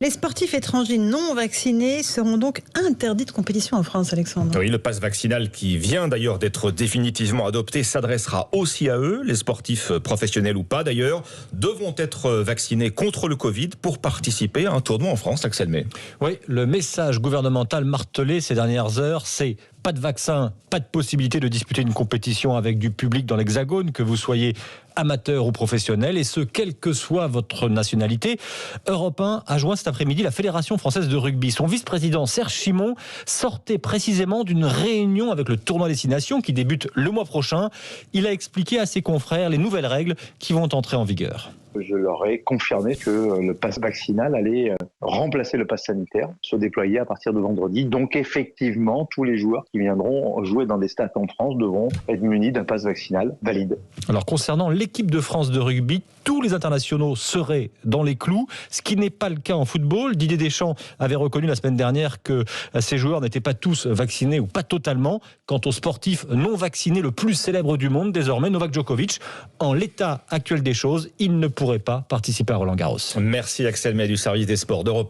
Les sportifs étrangers non vaccinés seront donc interdits de compétition en France, Alexandre. Oui, le pass vaccinal qui vient d'ailleurs d'être définitivement adopté s'adressera aussi à eux. Les sportifs professionnels ou pas d'ailleurs devront être vaccinés contre le Covid pour participer à un tournoi en France, Axel May. Oui, le message gouvernemental martelé ces dernières heures, c'est pas de vaccin, pas de possibilité de disputer une compétition avec du public dans l'Hexagone, que vous soyez amateur ou professionnel, et ce, quelle que soit votre nationalité. Europe 1 a joint cet après-midi la Fédération française de rugby. Son vice-président Serge Chimon sortait précisément d'une réunion avec le tournoi Destination qui débute le mois prochain. Il a expliqué à ses confrères les nouvelles règles qui vont entrer en vigueur. Je leur ai confirmé que le pass vaccinal allait remplacer le pass sanitaire, se déployer à partir de vendredi. Donc effectivement, tous les joueurs qui viendront jouer dans des stades en France devront être munis d'un pass vaccinal valide. Alors concernant l'équipe de France de rugby, tous les internationaux seraient dans les clous, ce qui n'est pas le cas en football. Didier Deschamps avait reconnu la semaine dernière que ces joueurs n'étaient pas tous vaccinés ou pas totalement. Quant au sportif non vacciné le plus célèbre du monde, désormais Novak Djokovic, en l'état actuel des choses, il ne pourrait pas participer à Roland-Garros. Merci Axel May du service des sports d'Europe.